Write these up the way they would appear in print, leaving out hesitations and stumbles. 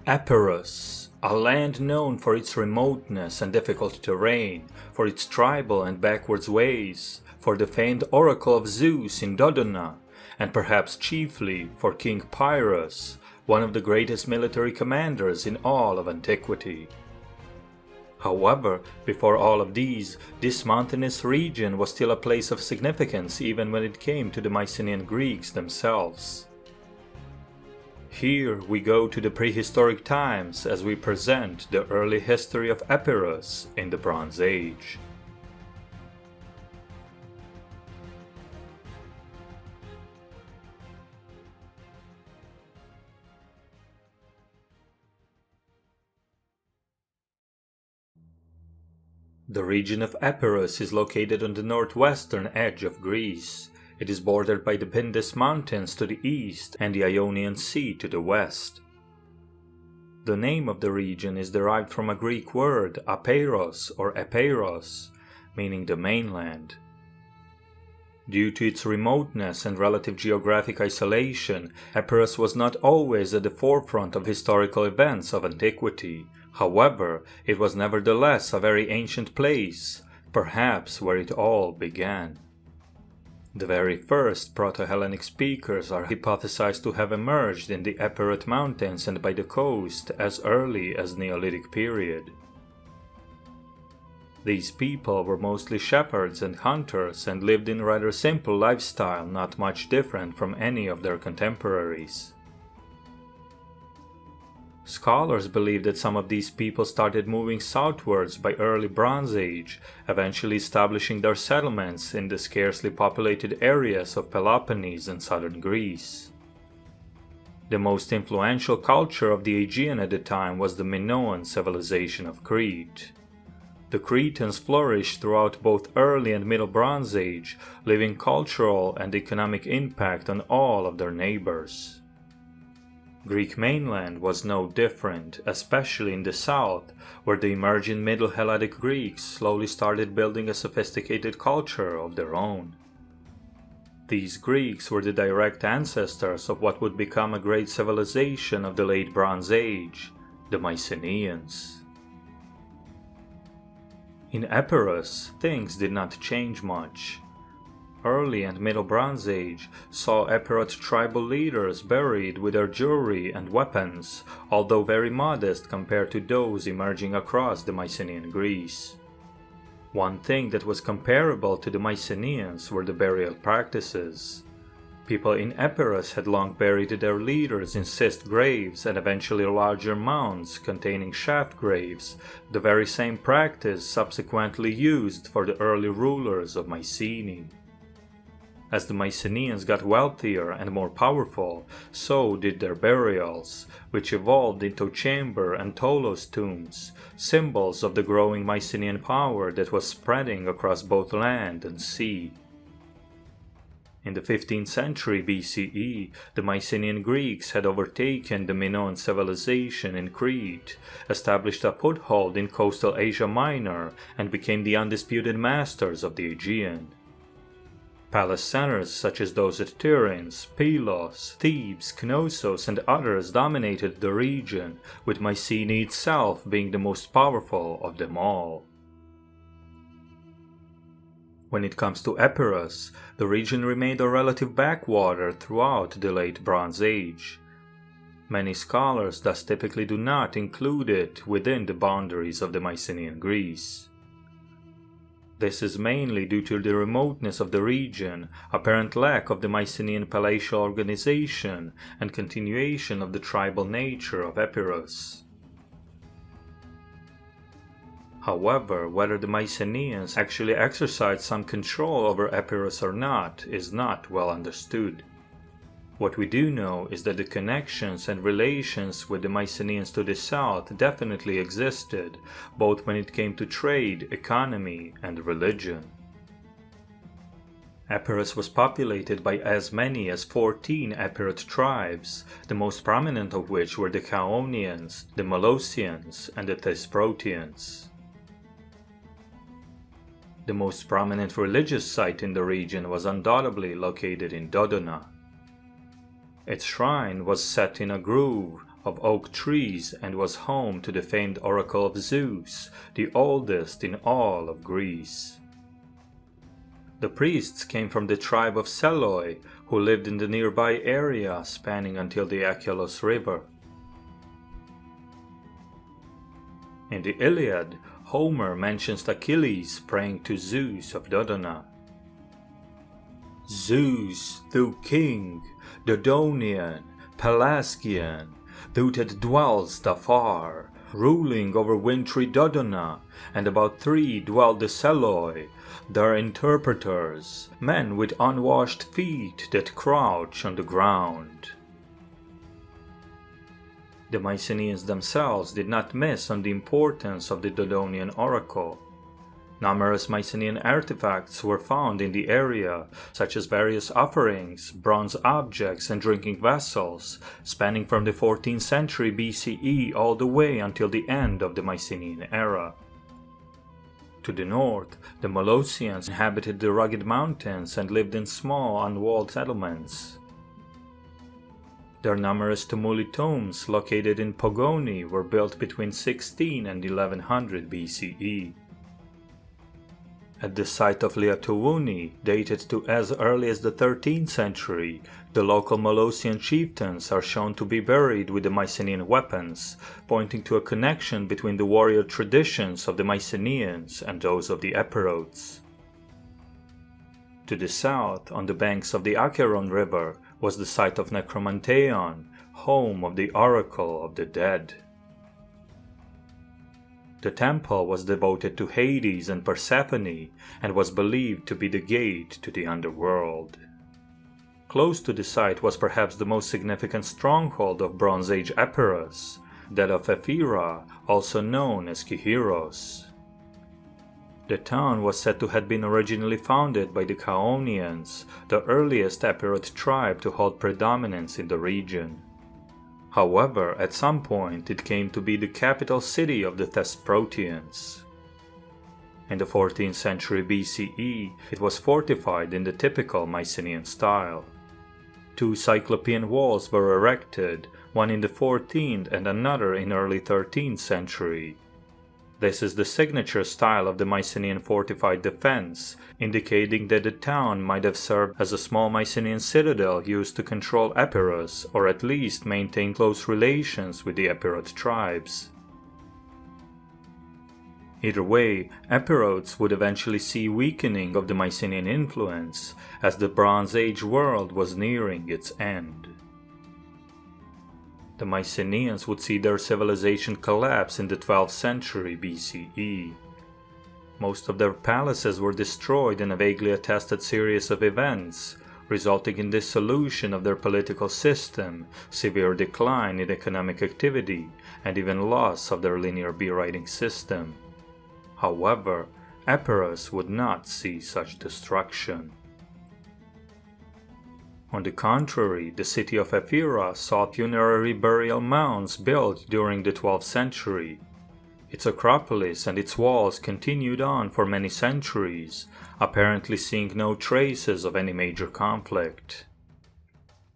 Epirus, a land known for its remoteness and difficult terrain, for its tribal and backwards ways, for the famed oracle of Zeus in Dodona, and perhaps chiefly for King Pyrrhus, one of the greatest military commanders in all of antiquity. However, before all of these, this mountainous region was still a place of significance even when it came to the Mycenaean Greeks themselves. Here we go to the prehistoric times as we present the early history of Epirus in the Bronze Age. The region of Epirus is located on the northwestern edge of Greece. It is bordered by the Pindus Mountains to the east and the Ionian Sea to the west. The name of the region is derived from a Greek word, apeiros or Epiros, meaning the mainland. Due to its remoteness and relative geographic isolation, Epirus was not always at the forefront of historical events of antiquity. However, it was nevertheless a very ancient place, perhaps where it all began. The very first proto-Hellenic speakers are hypothesized to have emerged in the Epirote mountains and by the coast as early as Neolithic period. These people were mostly shepherds and hunters and lived in rather simple lifestyle, not much different from any of their contemporaries. Scholars believe that some of these people started moving southwards by early Bronze Age, eventually establishing their settlements in the scarcely populated areas of Peloponnese and southern Greece. The most influential culture of the Aegean at the time was the Minoan civilization of Crete. The Cretans flourished throughout both early and middle Bronze Age, leaving cultural and economic impact on all of their neighbors. Greek mainland was no different, especially in the south, where the emerging Middle Hellenic Greeks slowly started building a sophisticated culture of their own. These Greeks were the direct ancestors of what would become a great civilization of the late Bronze Age, the Mycenaeans. In Epirus, things did not change much. Early and Middle Bronze Age saw Epirote tribal leaders buried with their jewelry and weapons, although very modest compared to those emerging across the Mycenaean Greece. One thing that was comparable to the Mycenaeans were the burial practices. People in Epirus had long buried their leaders in cist graves and eventually larger mounds containing shaft graves, the very same practice subsequently used for the early rulers of Mycenae. As the Mycenaeans got wealthier and more powerful, so did their burials, which evolved into chamber and tholos tombs, symbols of the growing Mycenaean power that was spreading across both land and sea. In the 15th century BCE, the Mycenaean Greeks had overtaken the Minoan civilization in Crete, established a foothold in coastal Asia Minor, and became the undisputed masters of the Aegean. Palace centers such as those at Tiryns, Pylos, Thebes, Knossos, and others dominated the region, with Mycenae itself being the most powerful of them all. When it comes to Epirus, the region remained a relative backwater throughout the late Bronze Age. Many scholars thus typically do not include it within the boundaries of the Mycenaean Greece. This is mainly due to the remoteness of the region, apparent lack of the Mycenaean palatial organization, and continuation of the tribal nature of Epirus. However, whether the Mycenaeans actually exercised some control over Epirus or not is not well understood. What we do know is that the connections and relations with the Mycenaeans to the south definitely existed, both when it came to trade, economy, and religion. Epirus was populated by as many as 14 Epirote tribes, the most prominent of which were the Chaonians, the Molossians, and the Thesprotians. The most prominent religious site in the region was undoubtedly located in Dodona. Its shrine was set in a grove of oak trees and was home to the famed oracle of Zeus, the oldest in all of Greece. The priests came from the tribe of Seloi, who lived in the nearby area spanning until the Achelous River. In the Iliad, Homer mentions Achilles praying to Zeus of Dodona. Zeus, thou king, Dodonian, Pelasgian, thou that dwellst afar, ruling over wintry Dodona, and about 3 dwell the Seloi, their interpreters, men with unwashed feet that crouch on the ground. The Mycenaeans themselves did not miss on the importance of the Dodonian oracle. Numerous Mycenaean artifacts were found in the area, such as various offerings, bronze objects, and drinking vessels, spanning from the 14th century BCE all the way until the end of the Mycenaean era. To the north, the Molossians inhabited the rugged mountains and lived in small, unwalled settlements. Their numerous tumuli tombs located in Pogoni were built between 16 and 1100 BCE. At the site of Liatouni, dated to as early as the 13th century, the local Molossian chieftains are shown to be buried with the Mycenaean weapons, pointing to a connection between the warrior traditions of the Mycenaeans and those of the Epirotes. To the south, on the banks of the Acheron River, was the site of Necromanteon, home of the Oracle of the Dead. The temple was devoted to Hades and Persephone and was believed to be the gate to the underworld. Close to the site was perhaps the most significant stronghold of Bronze Age Epirus, that of Ephyra, also known as Kihiros. The town was said to have been originally founded by the Chaonians, the earliest Epirote tribe to hold predominance in the region. However, at some point it came to be the capital city of the Thesprotians. In the 14th century BCE, it was fortified in the typical Mycenaean style. 2 Cyclopean walls were erected, one in the 14th and another in early 13th century. This is the signature style of the Mycenaean fortified defense, indicating that the town might have served as a small Mycenaean citadel used to control Epirus or at least maintain close relations with the Epirote tribes. Either way, Epirotes would eventually see weakening of the Mycenaean influence as the Bronze Age world was nearing its end. The Mycenaeans would see their civilization collapse in the 12th century BCE. Most of their palaces were destroyed in a vaguely attested series of events, resulting in dissolution of their political system, severe decline in economic activity, and even loss of their linear beat-writing system. However, Epirus would not see such destruction. On the contrary, the city of Ephyra saw funerary burial mounds built during the 12th century. Its acropolis and its walls continued on for many centuries, apparently seeing no traces of any major conflict.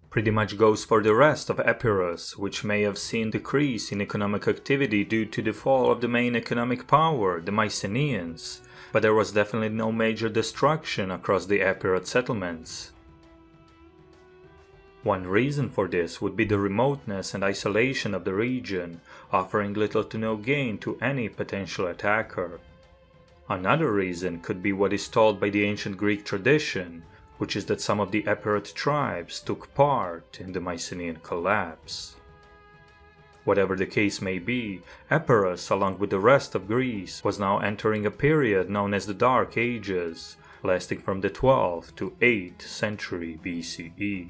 Pretty much goes for the rest of Epirus, which may have seen decrease in economic activity due to the fall of the main economic power, the Mycenaeans, but there was definitely no major destruction across the Epirote settlements. One reason for this would be the remoteness and isolation of the region, offering little to no gain to any potential attacker. Another reason could be what is told by the ancient Greek tradition, which is that some of the Epirote tribes took part in the Mycenaean collapse. Whatever the case may be, Epirus, along with the rest of Greece, was now entering a period known as the Dark Ages, lasting from the 12th to 8th century BCE.